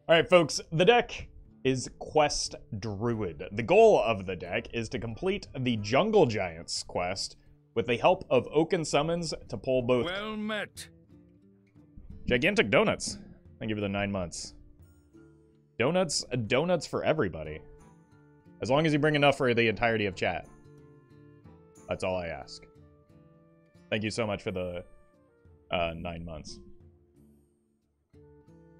Alright folks, the deck is Quest Druid. The goal of the deck is to complete the Jungle Giants quest with the help of Oaken Summons to pull both Well met. gigantic donuts. Thank you for the 9 months. Donuts for everybody. As long as you bring enough for the entirety of chat. That's all I ask. Thank you so much for the 9 months.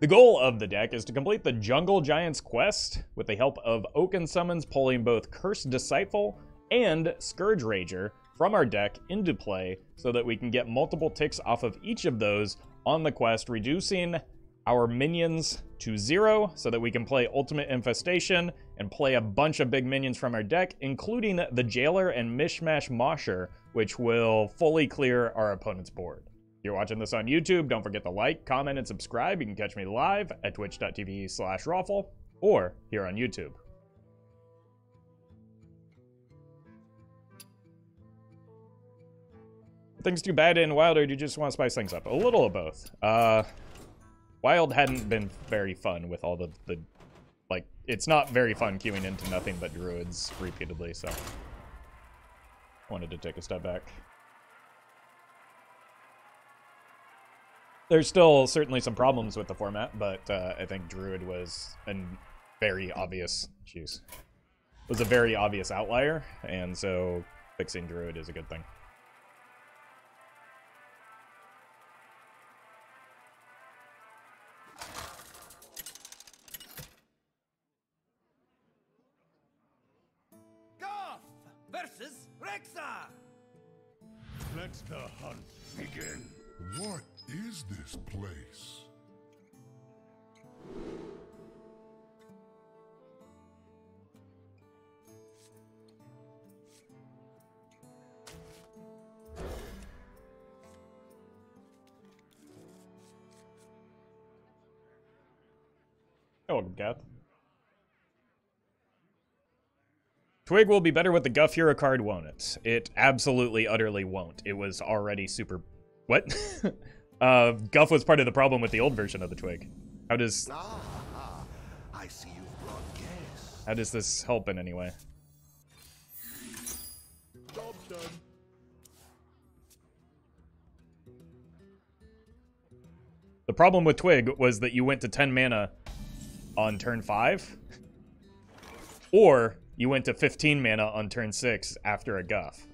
The goal of the deck is to complete the Jungle Giants quest with the help of Oaken Summons pulling both Cursed Disciple and Scourge Rager from our deck into play so that we can get multiple ticks off of each of those on the quest, reducing our minions to 0 so that we can play Ultimate Infestation and play a bunch of big minions from our deck, including the Jailer and Mish-Mash Mosher, which will fully clear our opponent's board. If you're watching this on YouTube, don't forget to like, comment, and subscribe. You can catch me live at twitch.tv/Rawful or here on YouTube. Things too bad in Wild, or do you just want to spice things up? A little of both. Wild hadn't been very fun with all the like, it's not very fun queuing into nothing but druids repeatedly, so wanted to take a step back. There's still certainly some problems with the format, but I think Druid was a very obvious, was a very obvious outlier, and so fixing Druid is a good thing. Guff versus Rexa. Let the hunt begin. What is this place? You're welcome, Kath. Twig will be better with the Guff Hero card, won't it? It absolutely, utterly won't. It was already super... What? Guff was part of the problem with the old version of the Twig. How does... I see you've brought guests. How does this help in any way? Job done. The problem with Twig was that you went to 10 mana on turn 5, or you went to 15 mana on turn 6 after a Guff.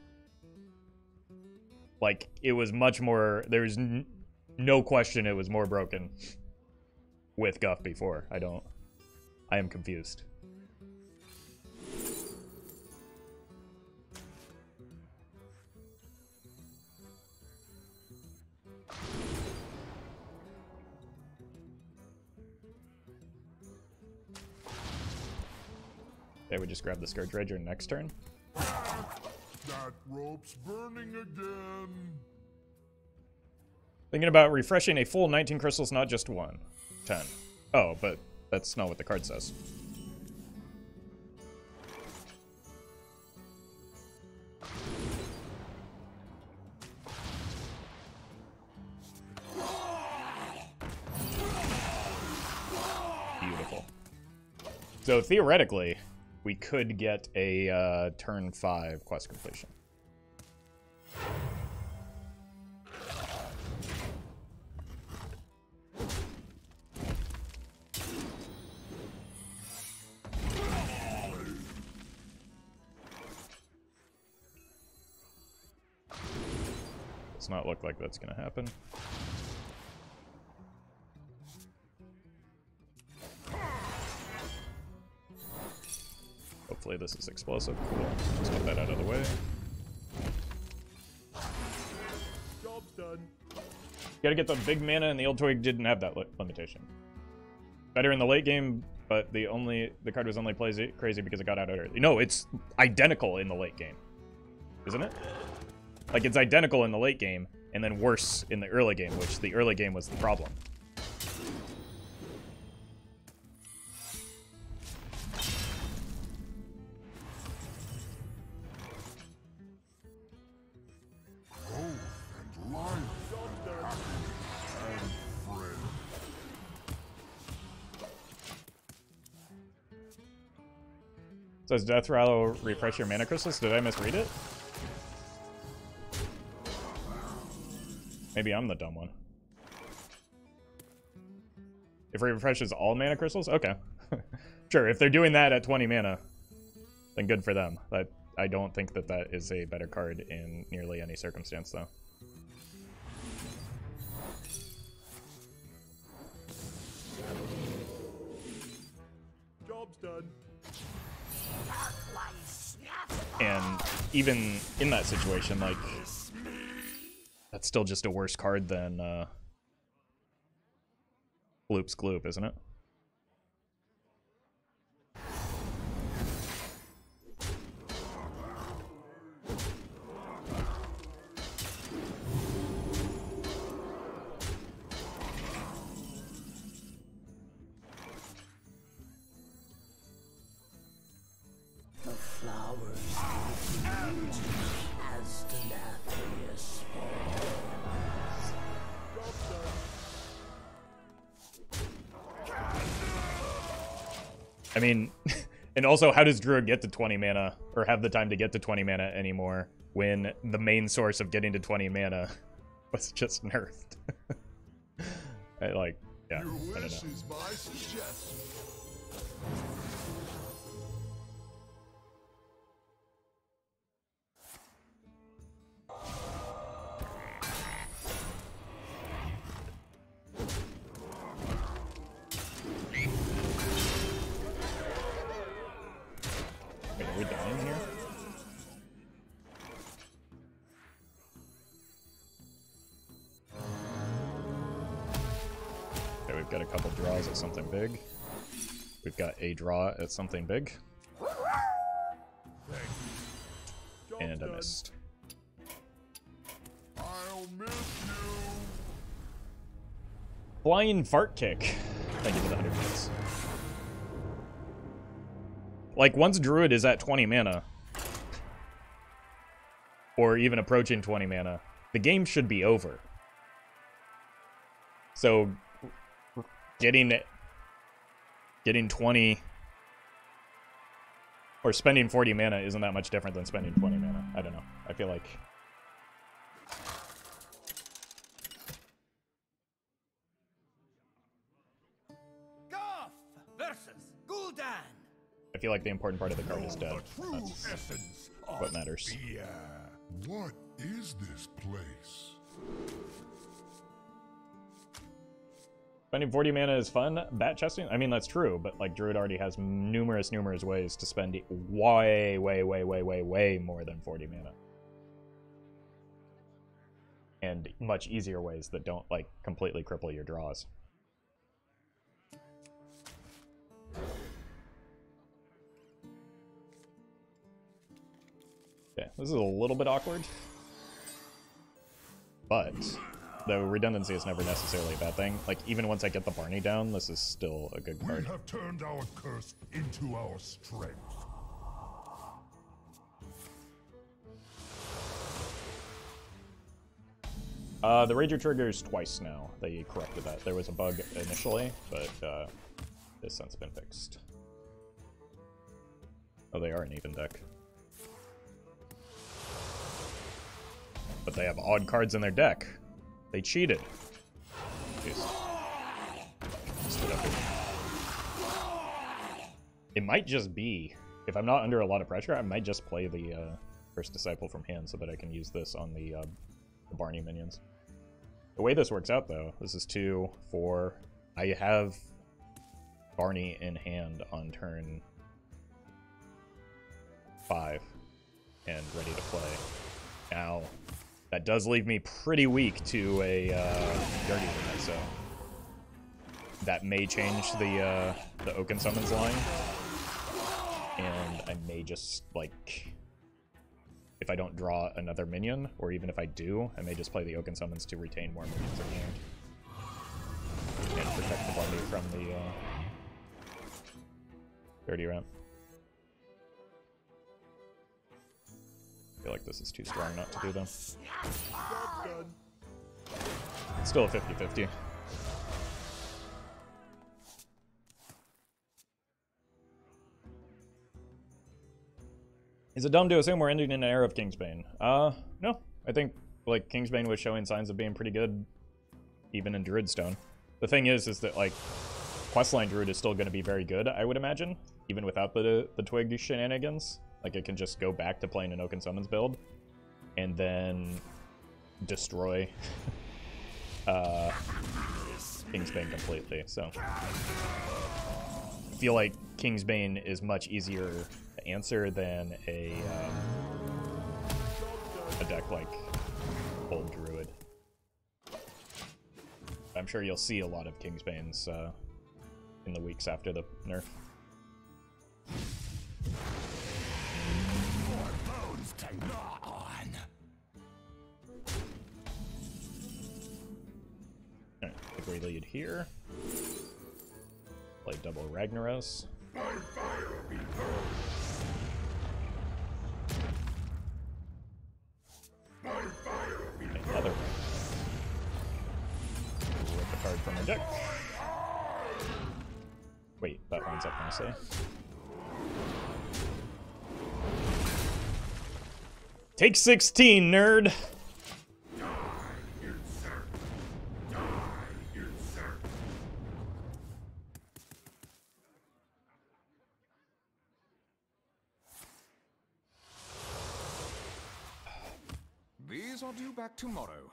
Like, it was much more... There's no question it was more broken with Guff before. I am confused. Okay, we just grab the Scourge Rager next turn. That rope's burning again. Thinking about refreshing a full 19 crystals, not just one. 10. Oh, but that's not what the card says. Beautiful. So theoretically, we could get a turn 5 quest completion. Does not look like that's going to happen. Hopefully this is explosive. Cool. Just get that out of the way. Job's done. Gotta get the big mana, and the old Twig didn't have that limitation. Better in the late game, but the card was only crazy because it got out early. No, it's identical in the late game. Isn't it? Like, it's identical in the late game, and then worse in the early game, which the early game was the problem. And life. And friend. So does Death Rattle refresh your mana crystals? Did I misread it? Maybe I'm the dumb one. If it refreshes all mana crystals? Okay. Sure, if they're doing that at 20 mana, then good for them. But I don't think that that is a better card in nearly any circumstance, though. Job's done. And even in that situation, like, that's still just a worse card than Gloop's Gloop, isn't it? The flowers as the Nathrius I mean, and also, how does Druid get to 20 mana, or have the time to get to 20 mana anymore, when the main source of getting to 20 mana was just nerfed? Yeah, I don't know. Is my suggestion. Wait, are we dying here? Okay, we've got a couple draws at something big. We've got a draw at something big. And I missed. I'll miss you. Flying Fart Kick. Thank you for the 100 bits. Like, once Druid is at 20 mana, or even approaching 20 mana, the game should be over. So, getting 20, or spending 40 mana isn't that much different than spending 20 mana. I don't know. I feel like... Guff versus Gul'dan. I feel like the important part of the card is dead. The true That's essence what of matters. fear. What is this place? Spending 40 mana is fun. Bat chesting? I mean, that's true, but like Druid already has numerous ways to spend way more than 40 mana. And much easier ways that don't like completely cripple your draws. Okay, this is a little bit awkward. But the redundancy is never necessarily a bad thing. Like, even once I get the Barney down, this is still a good We card. have turned our curse into our strength. The Rager triggers twice now. They corrected that. There was a bug initially, but this since been fixed. Oh, they are an even deck. But they have odd cards in their deck. They cheated. Jeez. Stood up here. It might just be, if I'm not under a lot of pressure, I might just play the First Disciple from hand so that I can use this on the Barney minions. The way this works out, though, this is 2, 4. I have Barney in hand on turn 5 and ready to play. Now, that does leave me pretty weak to a Dirty Limit, so that may change the Oaken Summons line. And I may just, like, if I don't draw another minion, or even if I do, I may just play the Oaken Summons to retain more minions in hand. And protect the Barney from the Dirty Ramp. I feel like this is too strong not to do, though. Job's done. It's still a 50-50. Is it dumb to assume we're ending in an era of Kingsbane? No. I think, like, Kingsbane was showing signs of being pretty good, even in Druidstone. The thing is that, like, Questline Druid is still going to be very good, I would imagine, even without the Twig shenanigans. Like, it can just go back to playing an Oaken Summons build, and then destroy Kingsbane completely, so... I feel like Kingsbane is much easier to answer than a deck like Old Druid. I'm sure you'll see a lot of Kingsbanes in the weeks after the nerf. Alright, I think we lead here. Play double Ragnaros. Another one. Rip a card from my deck. Wait, that lines up nicely. Take 16, nerd! These are due back tomorrow.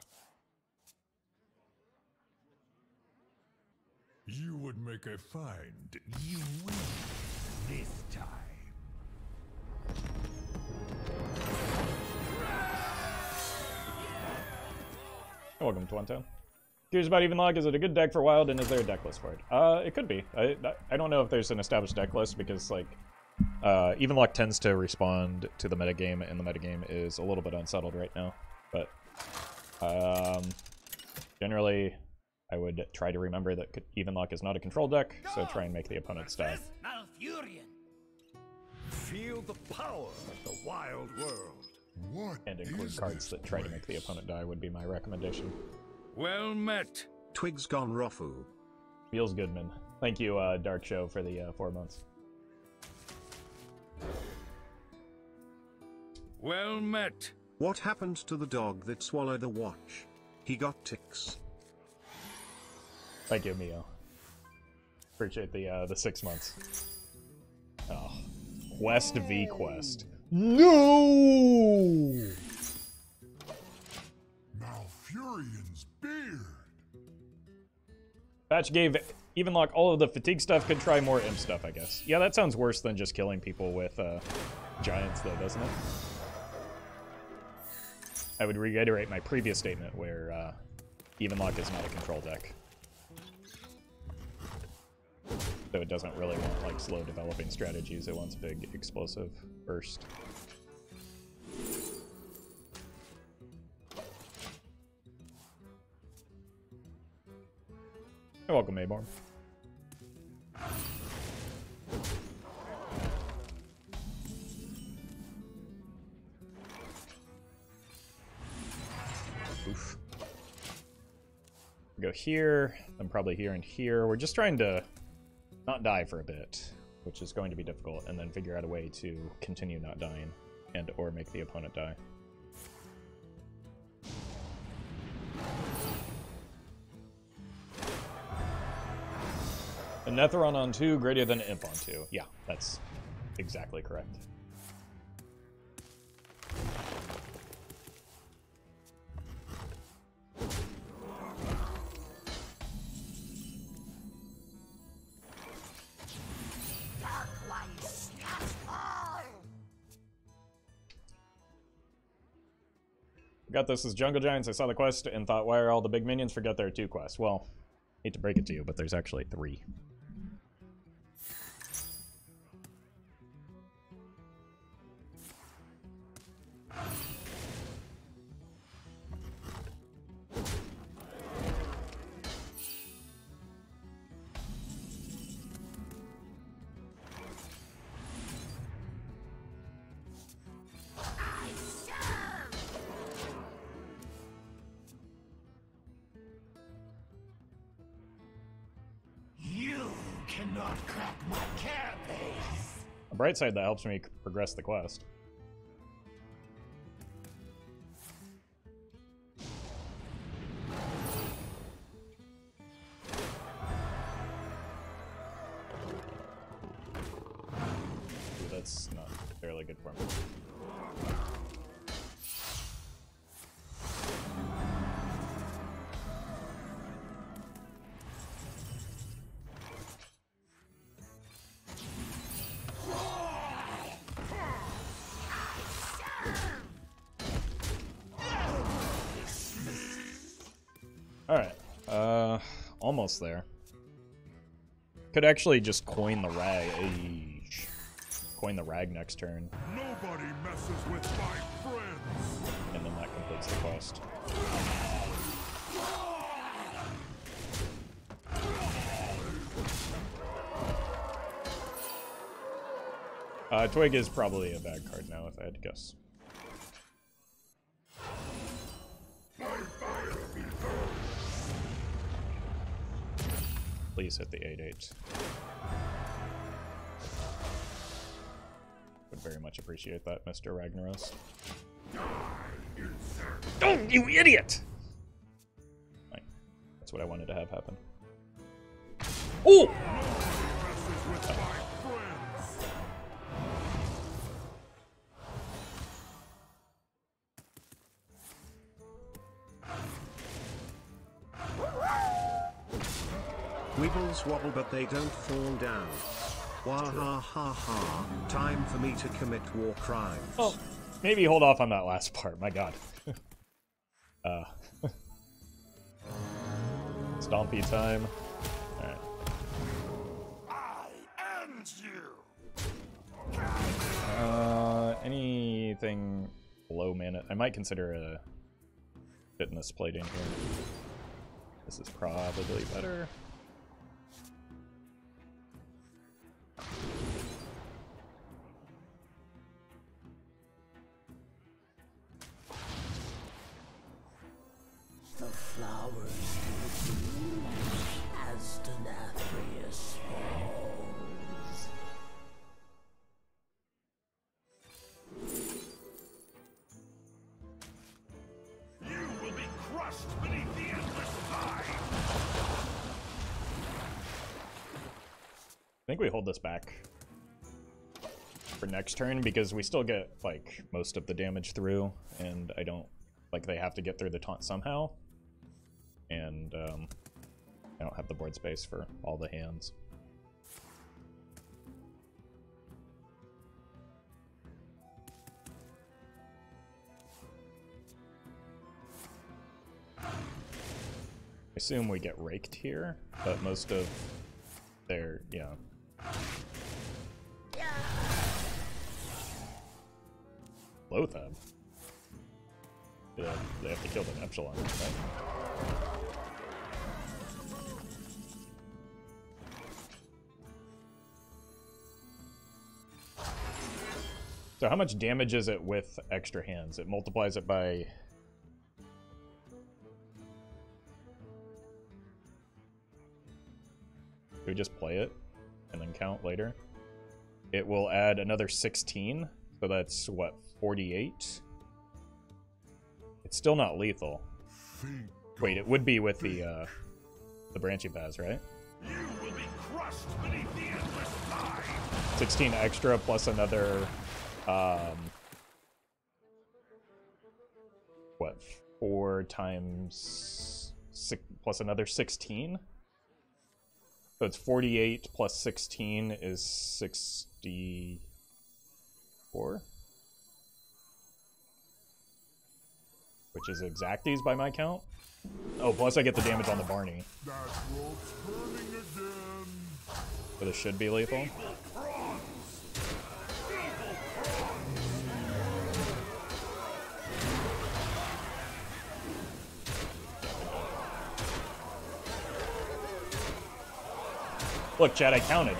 You would make a find. You win this time. Welcome, Twinto. Curious about Evenlock. Is it a good deck for Wild, and is there a deck list for it? It could be. I don't know if there's an established deck list, because, like, Evenlock tends to respond to the metagame, and the metagame is a little bit unsettled right now. But generally, I would try to remember that Evenlock is not a control deck, so try and make the opponent's die. Feel the power of the wild world. What And include cards that try to make the opponent die would be my recommendation. Well met. Twigs gone Rafu. Feels good, man. Thank you, Dark Show, for the 4 months. Well met. What happened to the dog that swallowed the watch? He got ticks. Thank you, Mio. Appreciate the 6 months. Oh, Quest v Quest. No! Malfurion's beard. Patch gave Evenlock all of the fatigue stuff. Could try more imp stuff, I guess. Yeah, that sounds worse than just killing people with giants, though, doesn't it? I would reiterate my previous statement where Evenlock is not a control deck. So it doesn't really want, like, slow developing strategies. It wants big, explosive burst. You're welcome, Mayborn. Oof. Go here, then probably here and here. We're just trying to not die for a bit, which is going to be difficult, and then figure out a way to continue not dying and or make the opponent die. A Netheron on 2 greater than an Imp on 2. Yeah, that's exactly correct. Got this as Jungle Giants. I saw the quest and thought, why are all the big minions? Forget there are 2 quests. Well, hate to break it to you, but there's actually 3. A bright side that helps me progress the quest. That's not fairly good for me. Alright, almost there. Could actually just coin the rag. Coin the rag next turn. Nobody messes with my friends. And then that completes the quest. Twig is probably a bad card now, if I had to guess. Please hit the 8/8. Would very much appreciate that, Mr. Ragnaros. Oh, you idiot! Right. That's what I wanted to have happen. Oh! Wibbles wobble but they don't fall down. Wah ha ha ha, time for me to commit war crimes. Oh, maybe hold off on that last part, my god. Stompy time. Alright. I end you. Anything below mana? I might consider a Chitinous Plating here. This is probably better. The flowers bloom as Denathrius falls. You will be crushed beneath the endless tide. I think we hold this back for next turn because we still get like most of the damage through, and I don't like they have to get through the taunt somehow, and I don't have the board space for all the hands. I assume we get raked here, but most of their, yeah. Loatheb. Yeah, they have to kill the Neptulon, right? So how much damage is it with extra hands? It multiplies it by... Do we just play it and then count later? It will add another 16, so that's what, 48? It's still not lethal. Wait, it would be with the branching paths, right? You will be crushed beneath the endless tide. 16 extra plus another what, 4 times 6 plus another 16? So it's 48 plus 16 is 64? Which is exacties by my count. Oh, plus I get the damage on the Barney. That rope's burning again. So this should be lethal. Look, Chad, I counted.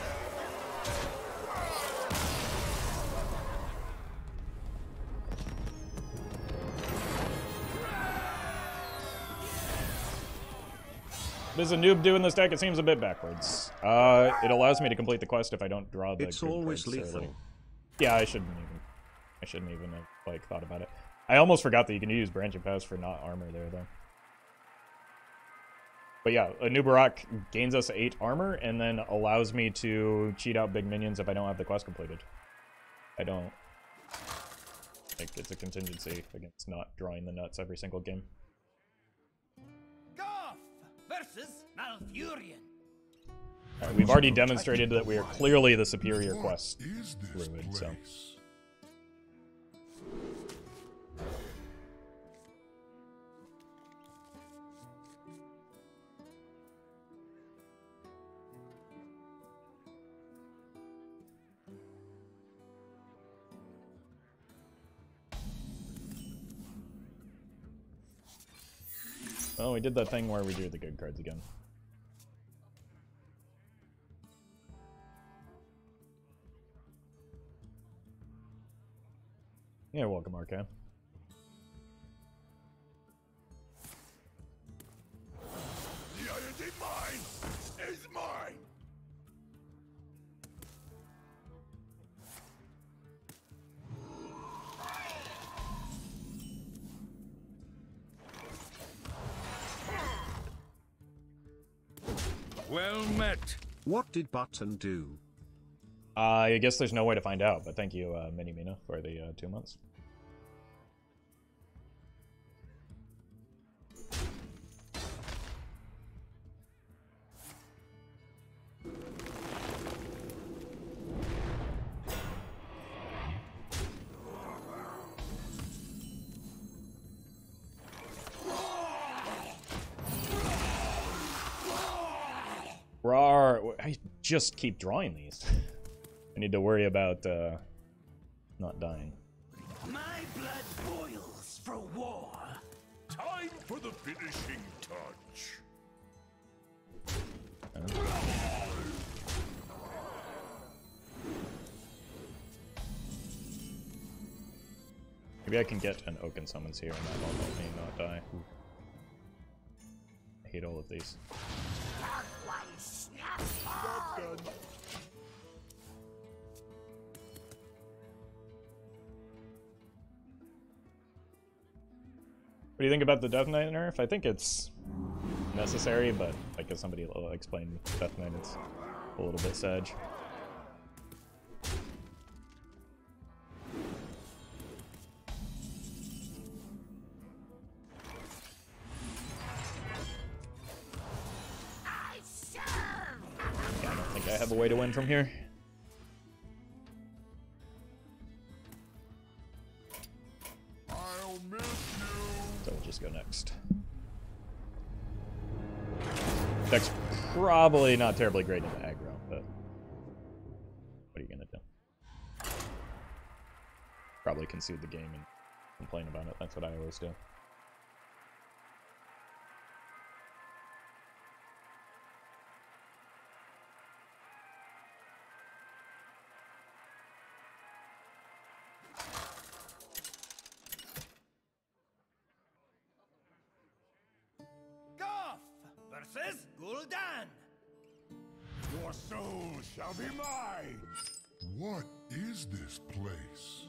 What does a noob do in this deck? It seems a bit backwards. It allows me to complete the quest if I don't draw the. It's always cards, lethal. so, like, yeah, I shouldn't even have like thought about it. I almost forgot that you can use branching paths for not armor there though. But yeah, Anub'Rekhan gains us 8 armor and then allows me to cheat out big minions if I don't have the quest completed. I don't think it's a contingency against not drawing the nuts every single game. Guff versus Malfurion. We've already demonstrated that we are clearly the superior quest Is this Druid, so. place? Oh, we did that thing where we drew the good cards again. Yeah, welcome, Arcan. The identity mine is mine. Well met. What did Button do? I guess there's no way to find out, but thank you, Mini Mina, for the 2 months. Rawr, I just keep drawing these. I need to worry about not dying. My blood boils for war. Time for the finishing touch. Maybe I can get an Oaken Summons here and that will help me not die. Ooh. I hate all of these. Job done. What do you think about the Death Knight nerf? I think it's necessary, but like as somebody explained, Death Knight, it's a little bit sag. Yeah, I don't think I have a way to win from here. I'll miss you. So we'll just go next. Deck's probably not terribly great into aggro, but what are you gonna do? Probably concede the game and complain about it. That's what I always do. Guff versus Gul'dan. Your soul shall be mine. What is this place?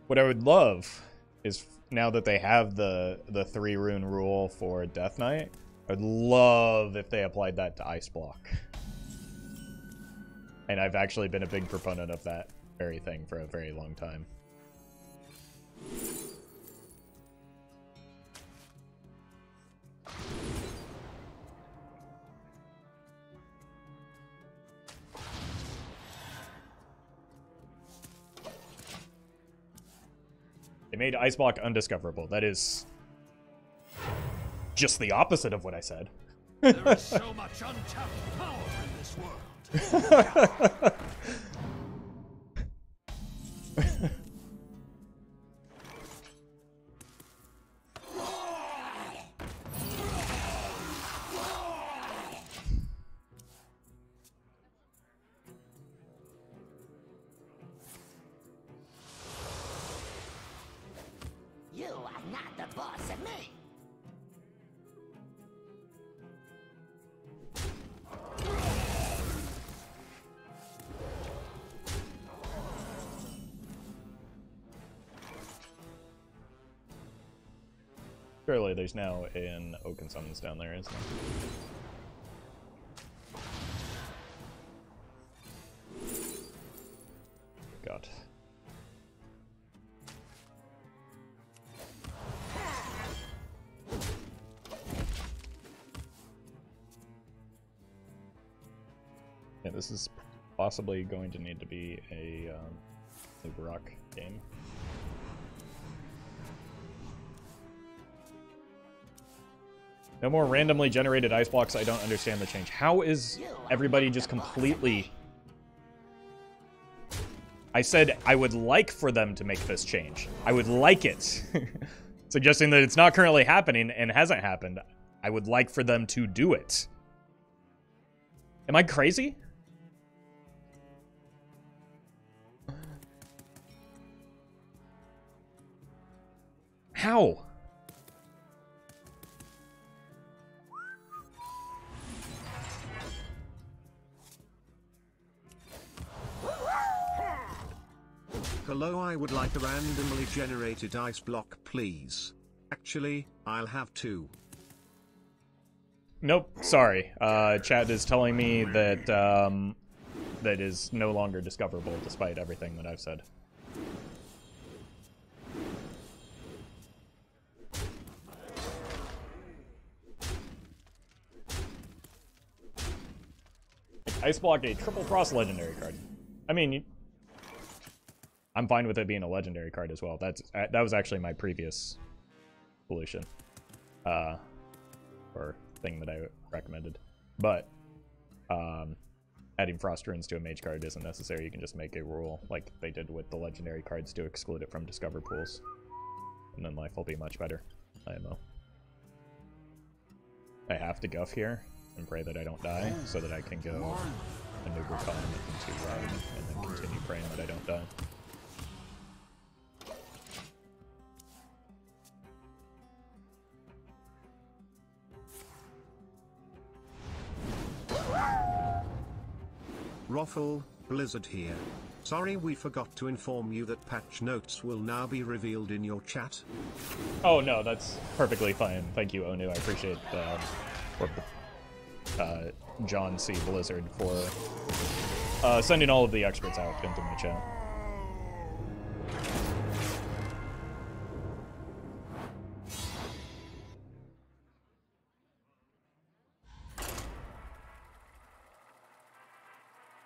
What I would love is now that they have the 3-rune rule for Death Knight, I'd love if they applied that to Ice Block. And I've actually been a big proponent of that very thing for a very long time. They made Ice Block undiscoverable. That is just the opposite of what I said. There is so much untapped power in this world. You are not the boss of me. Surely there's now an Oaken Summons down there, isn't there? God. Yeah, this is possibly going to need to be a rock game. No more randomly generated ice blocks. I don't understand the change. How is everybody just completely... I said I would like for them to make this change. I would like it. Suggesting that it's not currently happening and hasn't happened. I would like for them to do it. Am I crazy? How? Hello, I would like a randomly generated ice block, please. Actually, I'll have 2. Nope, sorry. Chat is telling me that that is no longer discoverable despite everything that I've said. Ice block a triple frost legendary card. I mean, I'm fine with it being a legendary card as well. That was actually my previous solution, or thing that I recommended. But adding frost runes to a mage card isn't necessary. You can just make a rule like they did with the legendary cards to exclude it from discover pools, and then life will be much better. IMO. I have to guff here and pray that I don't die, so that I can go Anub'Rekhan into Ride, and then continue praying that I don't die. Roffle, Blizzard here. Sorry we forgot to inform you that patch notes will now be revealed in your chat. Oh no, that's perfectly fine. Thank you, Onu. I appreciate John C. Blizzard for sending all of the experts out into my chat.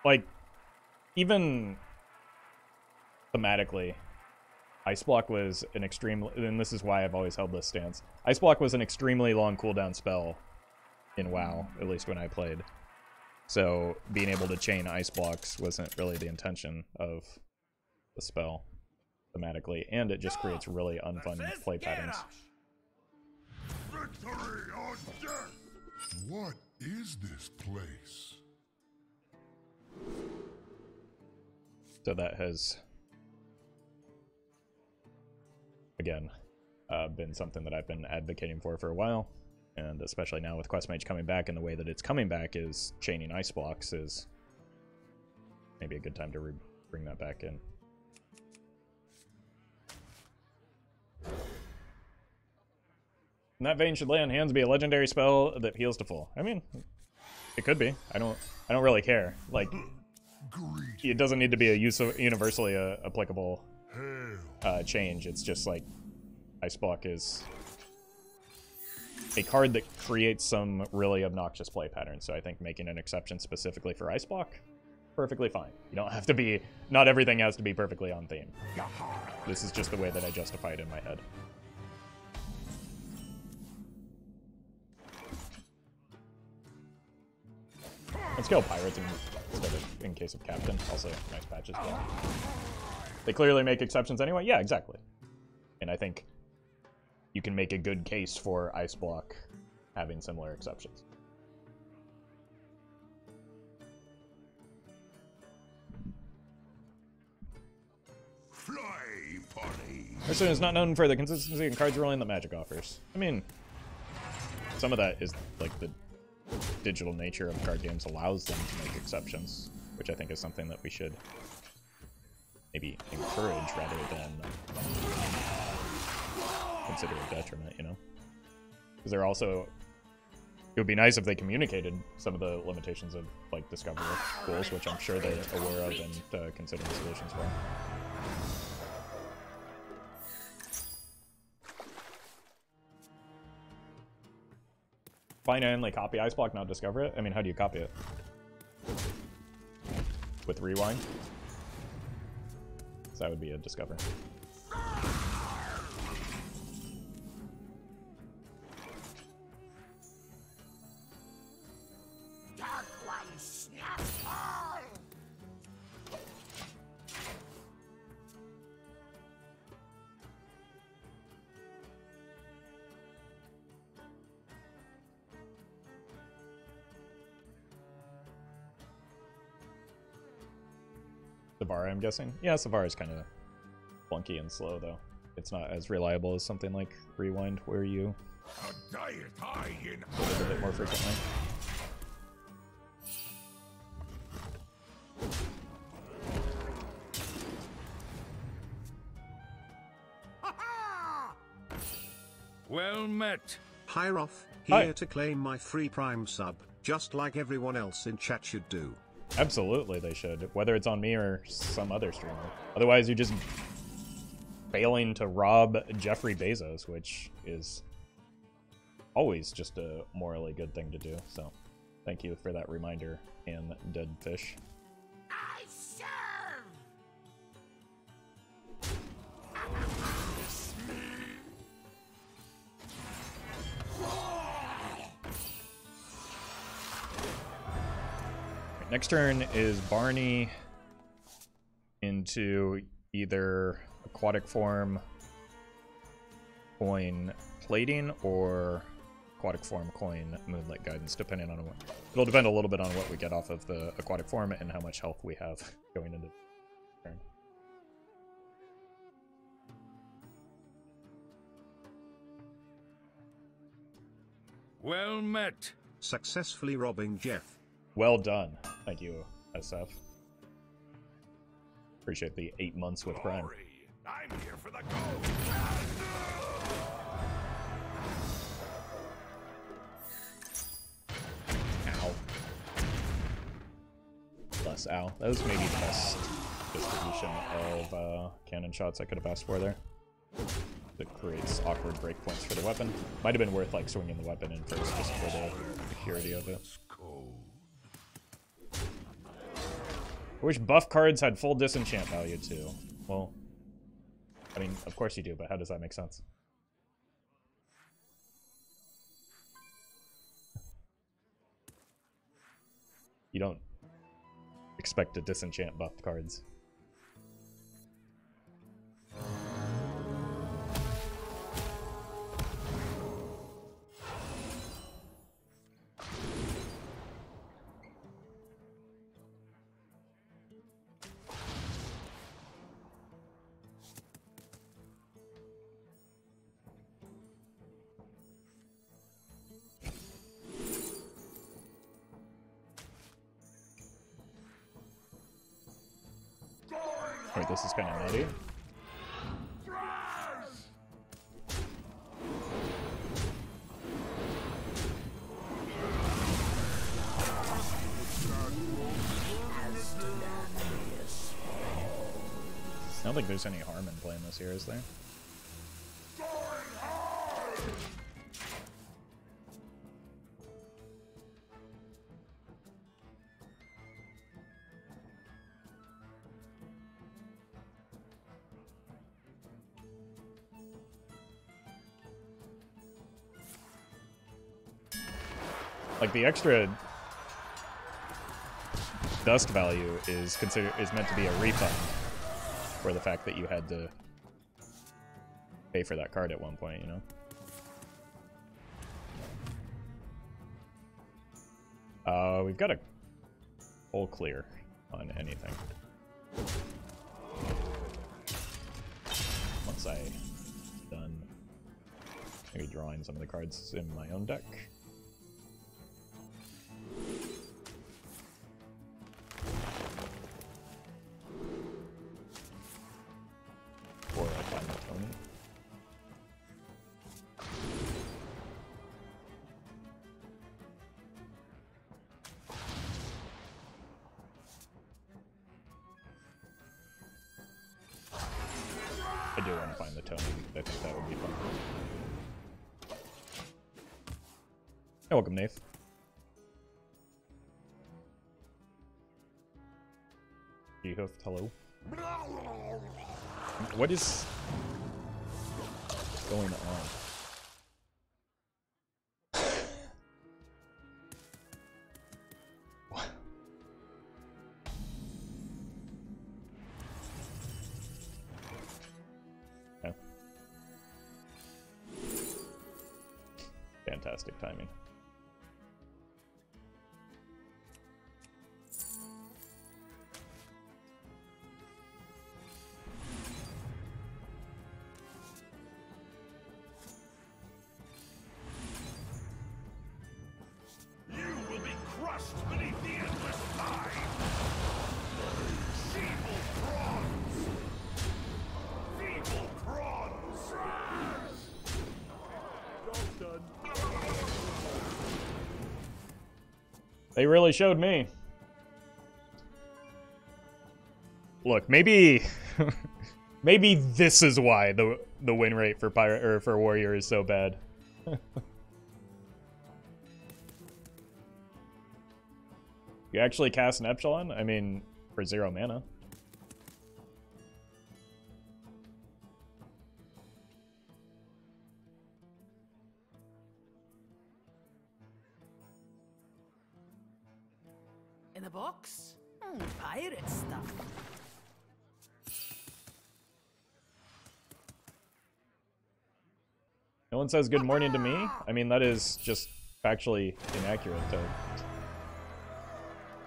Like, even thematically, Ice Block was an extremely, and this is why I've always held this stance, Ice Block was an extremely long cooldown spell in WoW, at least when I played. So being able to chain Ice Blocks wasn't really the intention of the spell thematically, and it just creates really unfun play patterns. Victory or death! What is this place? So that has, again, been something that I've been advocating for a while, and especially now with Quest Mage coming back, and the way that it's coming back is chaining Ice Blocks is maybe a good time to bring that back in. In that vein, should Lay on Hands be a legendary spell that heals to full? I mean, it could be. I don't really care. Like, it doesn't need to be a universally applicable change. It's just like Ice Block is a card that creates some really obnoxious play patterns. So I think making an exception specifically for Ice Block, perfectly fine. You don't have to be, not everything has to be perfectly on theme. This is just the way that I justify it in my head. Let's go Pirates instead of in case of Captain. Also, nice patches. Well. They clearly make exceptions anyway. Yeah, exactly. And I think you can make a good case for Ice Block having similar exceptions. Fly, party! Hearthstone is not known for the consistency in cards rolling that Magic offers. I mean, some of that is like the digital nature of card games allows them to make exceptions, which I think is something that we should maybe encourage rather than consider a detriment, you know? Because they're also, it would be nice if they communicated some of the limitations of like discovery pools, which I'm sure they're aware of and considering solutions for. Find and only copy Ice Block, not discover it? I mean, how do you copy it? With rewind? So that would be a discover. Savara, I'm guessing. Yeah, Savara is kind of clunky and slow, though. It's not as reliable as something like Rewind, where you do it a bit more frequently. Well met. Hyroth, here Hi. to claim my free Prime sub, just like everyone else in chat should do. Absolutely, they should. Whether it's on me or some other streamer. Otherwise, you're just failing to rob Jeffrey Bezos, which is always just a morally good thing to do. So, thank you for that reminder, and Dead Fish. I serve. Next turn is Barney into either Aquatic Form, coin Plating, or Aquatic Form, coin Moonlit Guidance, depending on what. It'll depend a little bit on what we get off of the Aquatic Form and how much health we have going into the turn. Well met. Successfully robbing Jeff. Well done. Thank you, SF. Appreciate the 8 months with Prime. I'm here for the gold. Ow. Less ow. That was maybe the best distribution of cannon shots I could have asked for there. That creates awkward breakpoints for the weapon. Might have been worth like swinging the weapon in first just for the security of it. I wish buff cards had full disenchant value too. Well, I mean, of course you do, but how does that make sense? You don't expect to disenchant buffed cards. Wait, this is kind of nutty. I don't think there's any harm in playing this here, is there? Like the extra dust value is meant to be a refund for the fact that you had to pay for that card at one point, you know? We've got a full clear on anything. Once I'm done maybe drawing some of the cards in my own deck. Or I find the Tony. I do want to find the Tony because I think that would be fun. Hey, welcome, Nath. Hello. What is going on? Okay. Fantastic timing. Beneath the endless tide. Feeble prawns. Feeble prawns. Job done. They really showed me. Look, maybe maybe this is why the win rate for for Warrior is so bad. You actually cast Neptulon? I mean, for 0 mana. In the box? Pirate stuff. No one says good morning to me? I mean, that is just factually inaccurate.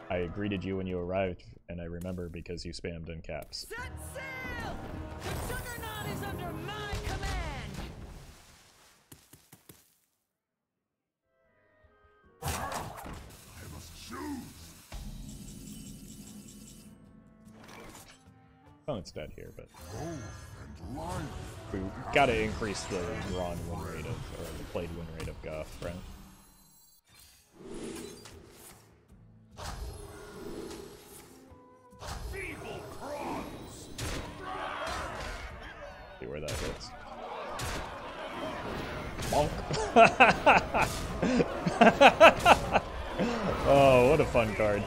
I greeted you when you arrived, and I remember because you spammed in caps. Set sail! The Juggernaut is under my command! I must choose. Oh, it's dead here, but Oath and life. we gotta increase the drawn win rate of, or the played win rate of Guff, right? Feeble prawns. See where that hits. Bonk. Oh, what a fun card.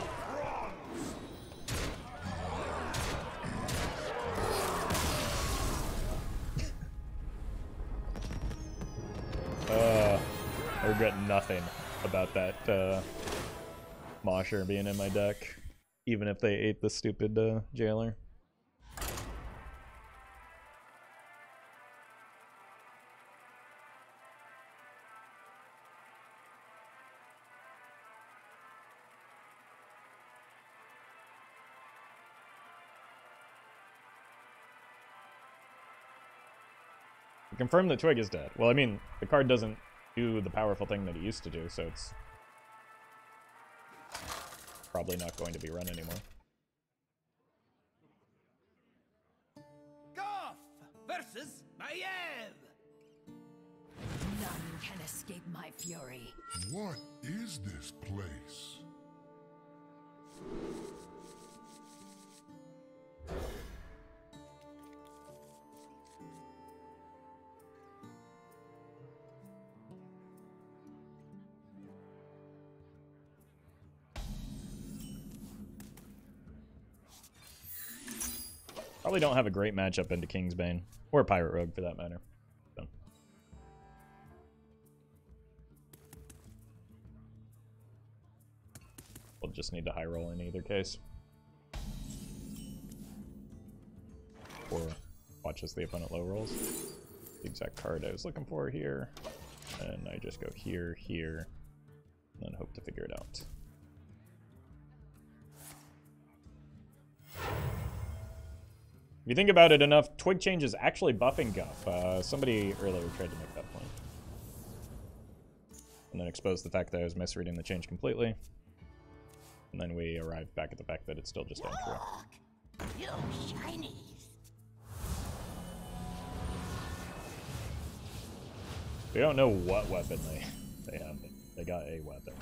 I regret nothing about that Mosher being in my deck, even if they ate the stupid jailer. Confirm the Twig is dead. Well, I mean, the card doesn't do the powerful thing that it used to do, so it's probably not going to be run anymore. Guff versus Maiev! None can escape my fury. What is this place? Probably don't have a great matchup into Kingsbane, or Pirate Rogue for that matter. So. We'll just need to high roll in either case. Or watch as the opponent low rolls. The exact card I was looking for here. And I just go here, here, and then hope to figure it out. If you think about it enough, Twig Change is actually buffing Guff. Somebody earlier tried to make that point. And then exposed the fact that I was misreading the change completely. And then we arrived back at the fact that it's still just untrue. You shinies! We don't know what weapon they have. They got a weapon.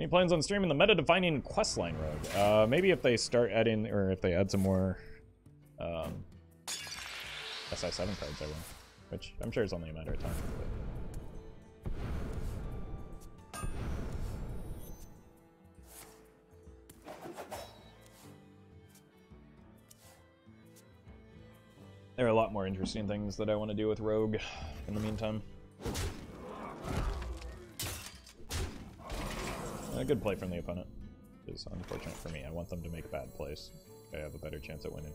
Any plans on streaming the meta-defining questline rogue? Maybe if they start adding, or if they add some more SI7 cards, I will. Which I'm sure is only a matter of time. But... there are a lot more interesting things that I want to do with Rogue in the meantime. A good play from the opponent is unfortunate for me. I want them to make bad plays. I have a better chance at winning.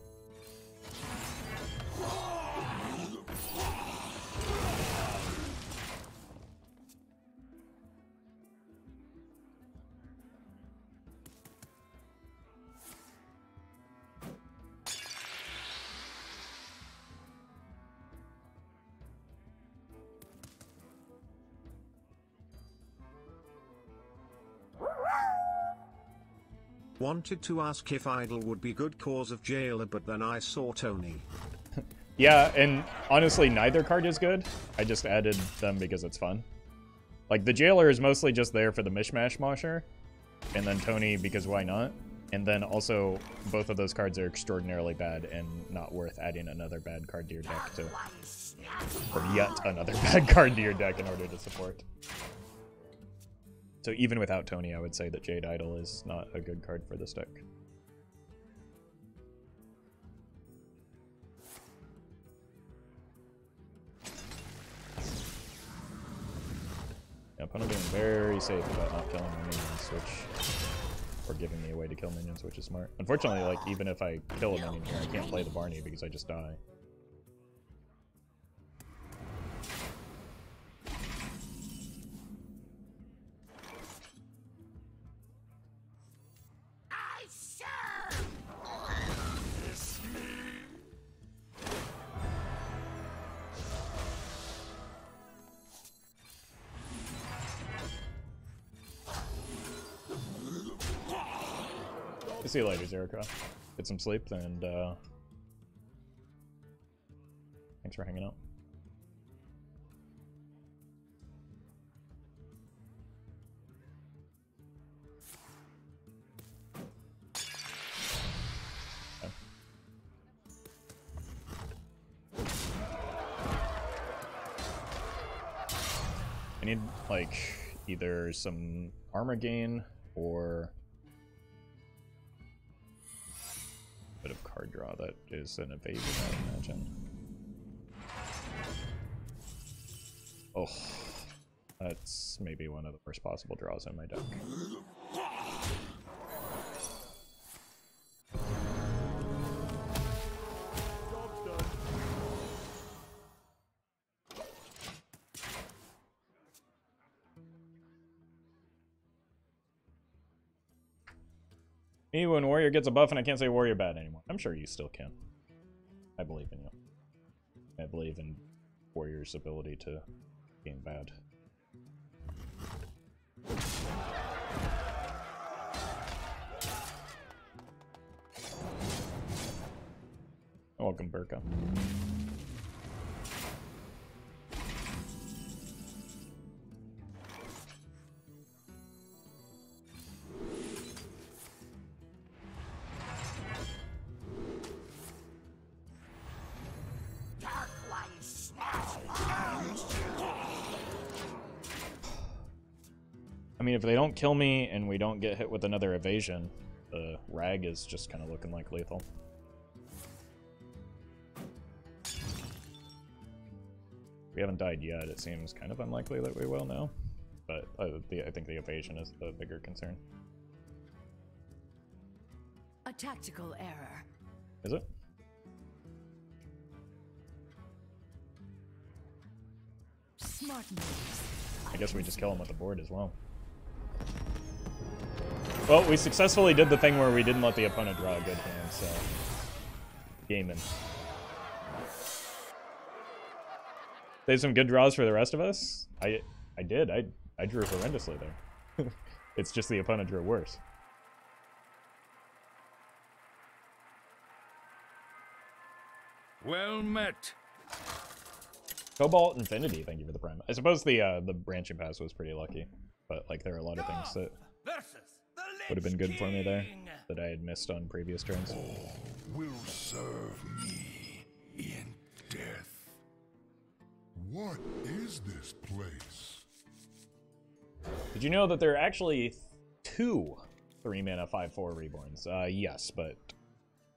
Wanted to ask if Idle would be good cause of Jailer, but then I saw Tony. Yeah, and honestly, neither card is good. I just added them because it's fun. Like, the Jailer is mostly just there for the Mish-Mash Mosher, and then Tony because why not? And then also, both of those cards are extraordinarily bad and not worth adding another bad card to your deck to... or yet another bad card to your deck in order to support. So even without Tony, I would say that Jade Idol is not a good card for this deck. Yeah, opponent being very safe about not killing my minions, which... or giving me a way to kill minions, which is smart. Unfortunately, like, even if I kill a minion here, I can't play the Barney because I just die. See you later, Zerika. Get some sleep, and thanks for hanging out. Okay. I need, like, either some armor gain or bit of card draw that is an evasion, I imagine. Oh, that's maybe one of the worst possible draws in my deck. Me, when Warrior gets a buff and I can't say Warrior bad anymore. I'm sure you still can. I believe in you. I believe in Warrior's ability to gain bad. Welcome, Burka. I mean, if they don't kill me and we don't get hit with another evasion, the Rag is just kind of looking like lethal. We haven't died yet. It seems kind of unlikely that we will now, but I think the evasion is the bigger concern. A tactical error. Is it? Smart moves. I guess we just kill him with the board as well. Well, we successfully did the thing where we didn't let the opponent draw a good hand, so... Gaming. There's some good draws for the rest of us? I did. I drew horrendously there. It's just the opponent drew worse. Well met. Cobalt Infinity, thank you for the prime. I suppose the branching pass was pretty lucky, but like there are a lot of things that versus the Would have been good for me there, King. that I had missed on previous turns. Will serve me in death. What is this place? Did you know that there are actually 2 3-mana 5/4 reborns? Yes, but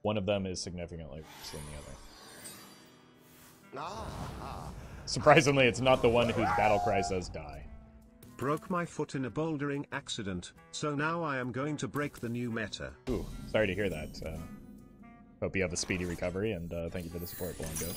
one of them is significantly worse than the other. Surprisingly, it's not the one whose battle cry says die. Broke my foot in a bouldering accident, so now I am going to break the new meta. Ooh, sorry to hear that. Hope you have a speedy recovery, and thank you for the support, Blonde Goat.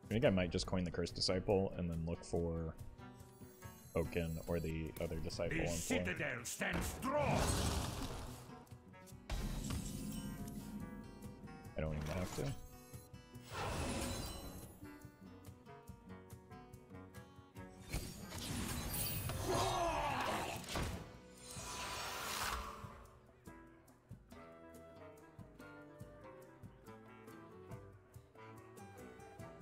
I think I might just coin the Cursed Disciple and then look for Oaken or the other Disciple The on 4. citadel stands strong. I don't even have to.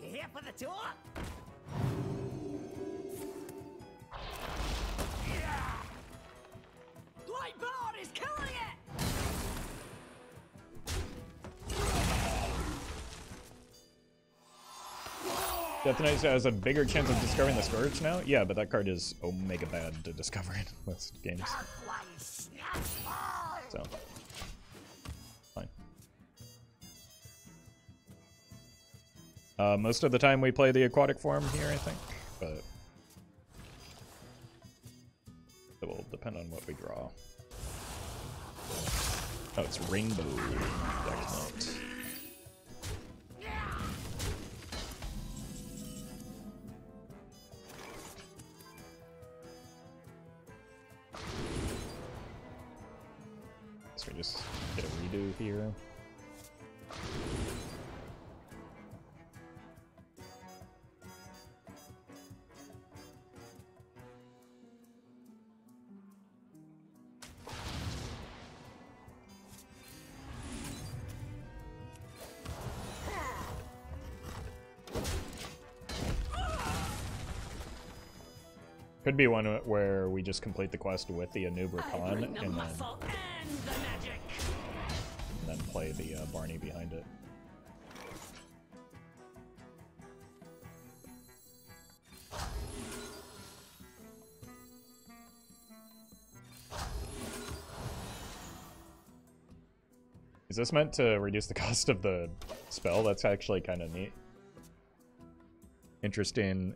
You here for the tour? Lightboard is killing it! Death has a bigger chance of discovering the Scourge now? Yeah, but that card is omega bad to discover in most games. So, fine. Most of the time we play the Aquatic Form here, I think, but it will depend on what we draw. Oh, it's Rainbow Deck Note. So we just get a redo here. Could be one where we just complete the quest with the Anub'Rekhan and then play the Barney behind it. Is this meant to reduce the cost of the spell? That's actually kind of neat. Interesting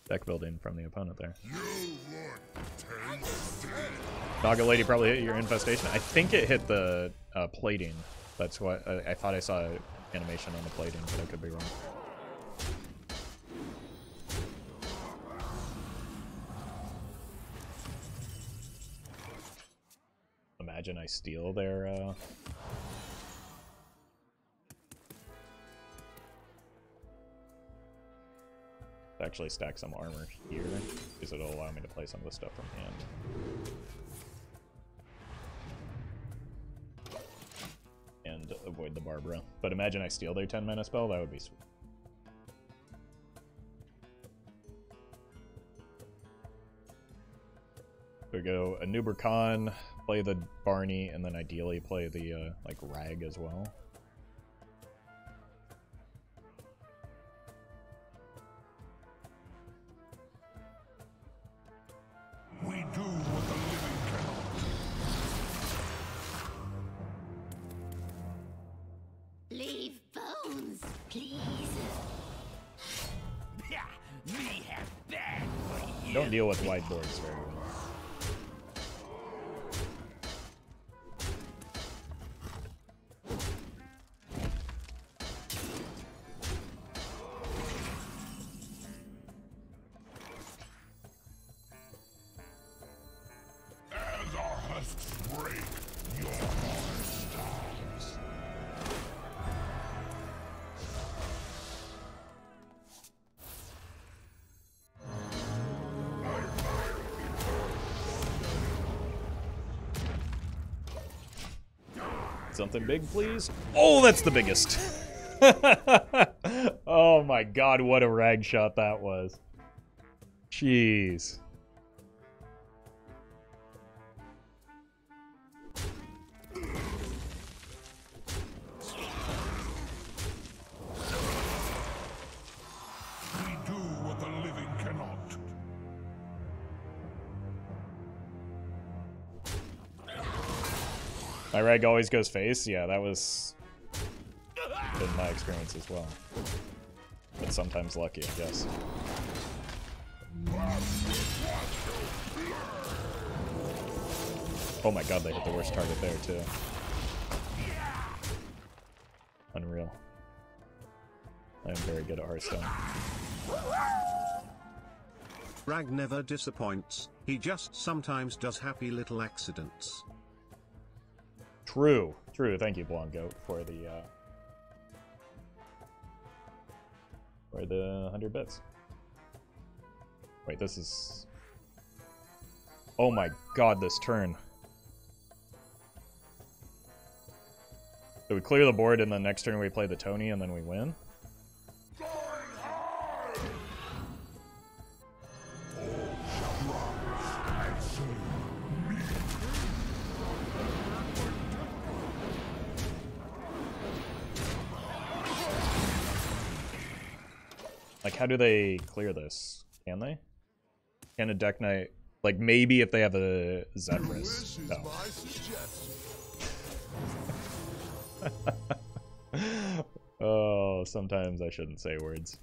deck building from the opponent there. Naga Lady probably hit your Infestation. I think it hit the plating. That's what I thought I saw animation on the plating, but I could be wrong. Imagine I steal their actually stack some armor here, because it'll allow me to play some of the stuff from hand. And avoid the Barbara. But imagine I steal their 10 mana spell, that would be sweet. We go Anub'Rekhan, play the Barney, and then ideally play the like Rag as well. We do what the living cannot. Leave bones, please. Me have bad for you. Don't deal with white boards very well. As our husks break, your heart stops. something big, please. Oh, that's the biggest. Oh my god, what a rag shot that was. Jeez. We do what the living cannot. My rag always goes face? Yeah, that was been my experience as well. But sometimes lucky, I guess. Oh my god, they hit the worst target there, too. Unreal. I am very good at Hearthstone. Rag never disappoints, he just sometimes does happy little accidents. True. True. Thank you, Blanco, for the 100 bits. Wait, this is... Oh my god, this turn. So we clear the board, and the next turn we play the Tony, and then we win? Like, how do they clear this? Can they? Can a deck knight... Like, maybe if they have a Zephrys. No. Oh, sometimes I shouldn't say words.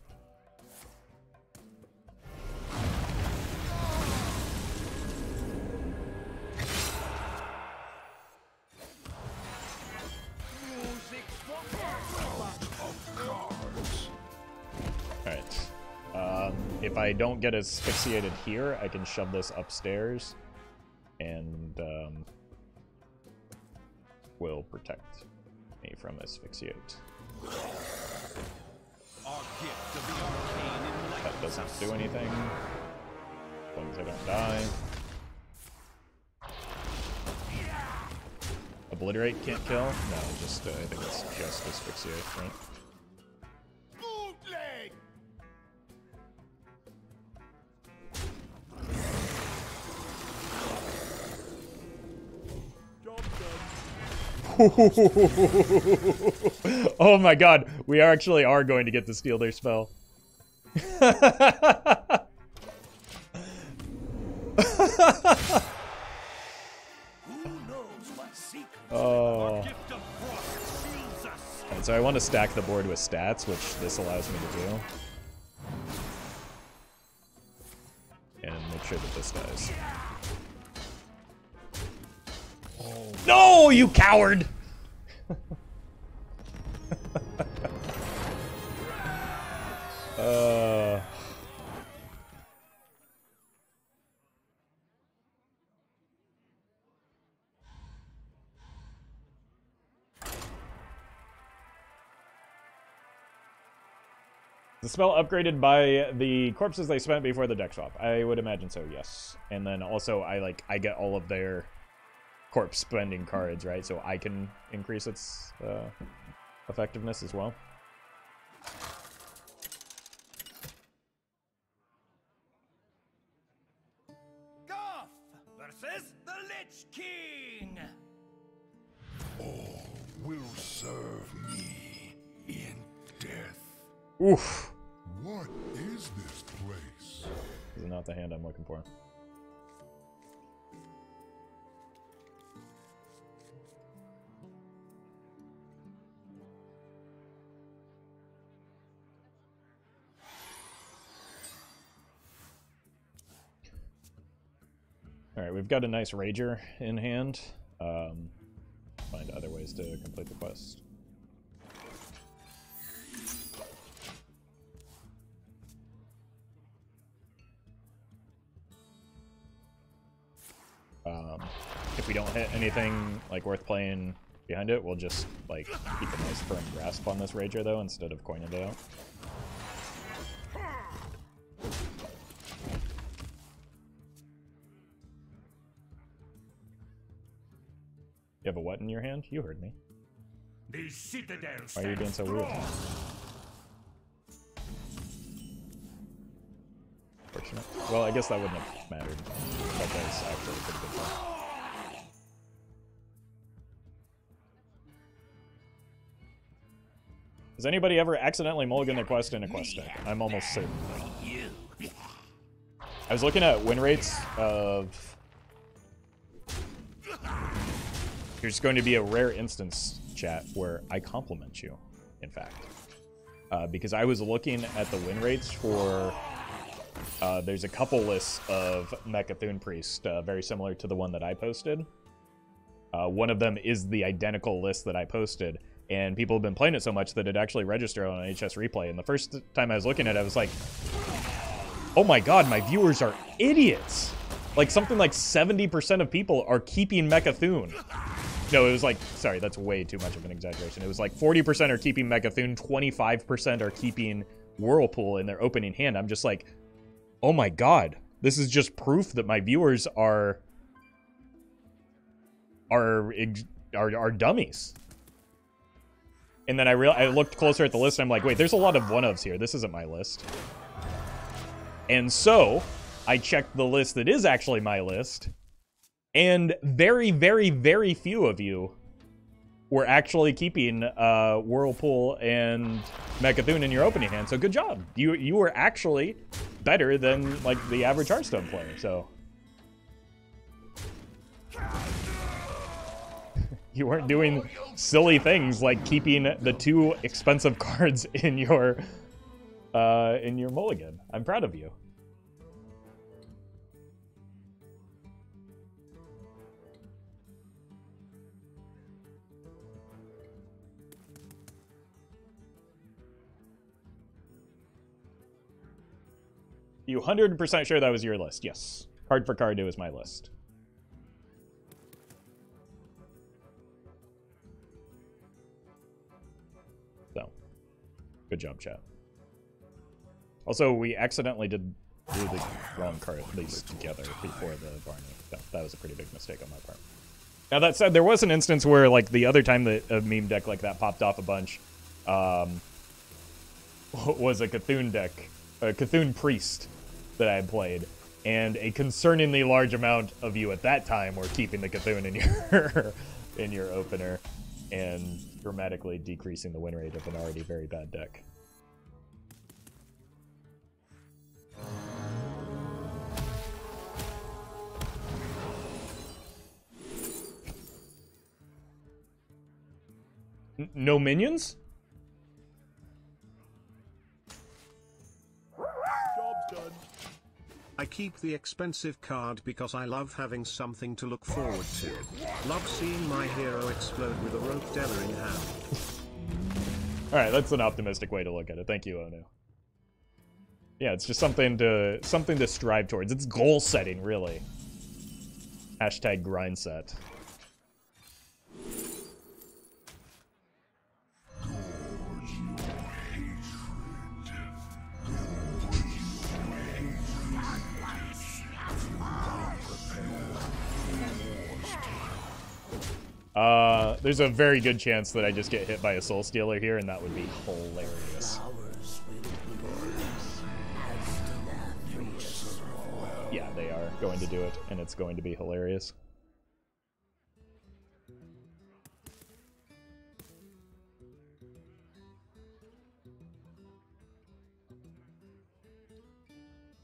If I don't get asphyxiated here, I can shove this upstairs and will protect me from asphyxiate. That doesn't do anything as long as I don't die. Obliterate can't kill? No, just I think it's just asphyxiate, right? Oh my god, we actually are going to get to steal their spell. Oh. And so I want to stack the board with stats, which this allows me to do. And make sure that this dies. No, you coward! The spell upgraded by the corpses they spent before the deck swap. I would imagine so, yes. And then also I get all of their corpse spending cards, right? So I can increase its effectiveness as well. Guff versus the Lich King. All will serve me in death. Oof. What is this place? This is not the hand I'm looking for. Alright, we've got a nice Rager in hand. Find other ways to complete the quest. If we don't hit anything like worth playing behind it, we'll just like keep a nice firm grasp on this Rager though, instead of coining it out. You have a what in your hand? You heard me. The citadel Why are you being so weird? Fortunate. Well, I guess that wouldn't have mattered. That was actually a pretty good play. Has anybody ever accidentally mulliganed a quest in a quest deck? I'm almost certain. I was looking at win rates of... There's going to be a rare instance, chat, where I compliment you, in fact. Because I was looking at the win rates for... there's a couple lists of Mecha'thun Priest, very similar to the one that I posted. One of them is the identical list that I posted, and people have been playing it so much that it actually registered on HS Replay. And the first time I was looking at it, I was like, oh my god, my viewers are idiots! Like, something like 70% of people are keeping Mecha'thun. No, it was like, sorry, that's way too much of an exaggeration. It was like 40% are keeping Mecha'thun, 25% are keeping Whirlpool in their opening hand. I'm just like, oh my god, this is just proof that my viewers are dummies. And then I looked closer at the list and I'm like, wait, there's a lot of one-ofs here. This isn't my list. And so I checked the list that is actually my list, and very, very, very few of you were actually keeping Whirlpool and Mecha'thun in your opening hand. So good job. You were actually better than like the average Hearthstone player. So you weren't doing silly things like keeping the 2 expensive cards in your mulligan. I'm proud of you. You 100% sure that was your list? Yes. Card for card, it was my list. So, good job, chat. Also, we accidentally did do the wrong card least together before the Barney. That was a pretty big mistake on my part. Now, that said, there was an instance where, like, the other time that a meme deck like that popped off a bunch, was a Cthulhu deck, a Cthulhu Priest that I had played, and a concerningly large amount of you at that time were keeping the Cthulhu in your in your opener, and dramatically decreasing the win rate of an already very bad deck. No minions? Job's done. I keep the expensive card because I love having something to look forward to. Love seeing my hero explode with a rope dealer in hand. Alright, that's an optimistic way to look at it. Thank you, Onu. Yeah, it's just something to strive towards. It's goal setting, really. Hashtag grind set. There's a very good chance that I just get hit by a Soul Stealer here, and that would be hilarious. Yeah, they are going to do it, and it's going to be hilarious.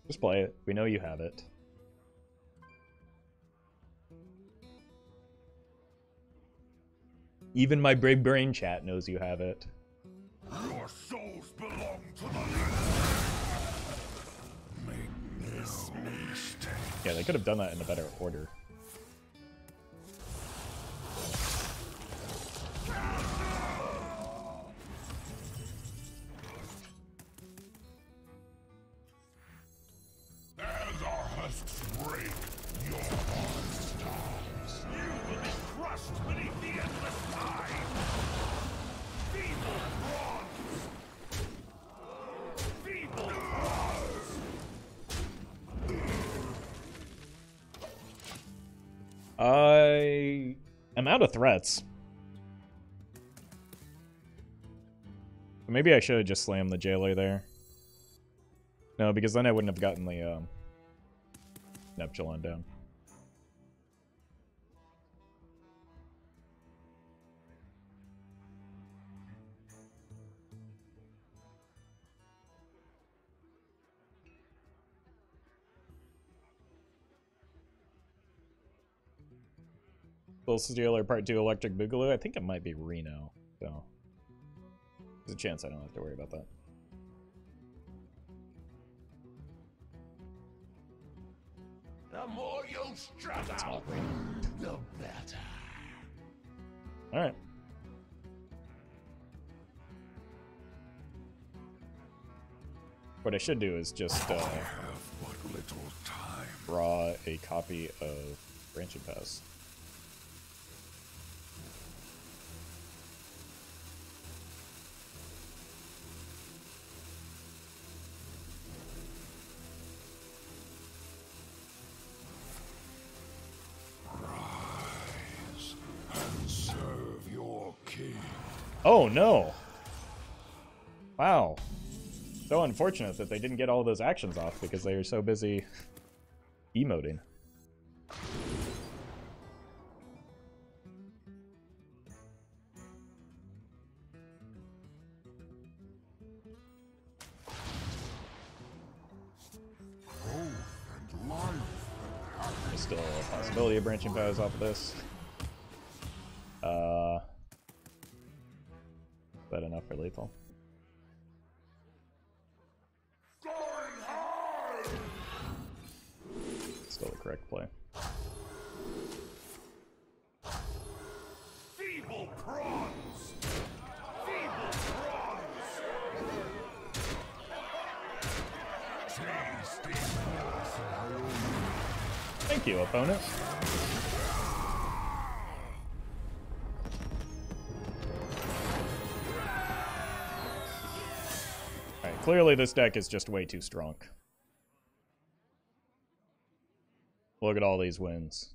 Just play it. We know you have it. Even my big brain chat knows you have it. Your souls belong to the land. Make this mistake. Yeah, they could have done that in a better order. As our husks break, your heart stops. You will be crushed beneath the endless tide. Feeble bronze. Feeble bronze. I am out of threats. Maybe I should have just slammed the Jailer there. No, because then I wouldn't have gotten the Neptulon down. Soul Jailer Part 2 Electric Boogaloo? I think it might be Reno, so there's a chance I don't have to worry about that. The more you strut That's out, not Reno. the better. Alright. What I should do is just I have but little time. draw a copy of Branch and Pass. Rise and serve your king. Oh no! Wow. So unfortunate that they didn't get all those actions off because they were so busy emoting. There's still a possibility of branching powers off of this. Is that enough for lethal? Still the correct play. Feeble prawns! Feeble prawns! Tasty. Thank you, opponent. Alright, clearly this deck is just way too strong. Look at all these wins.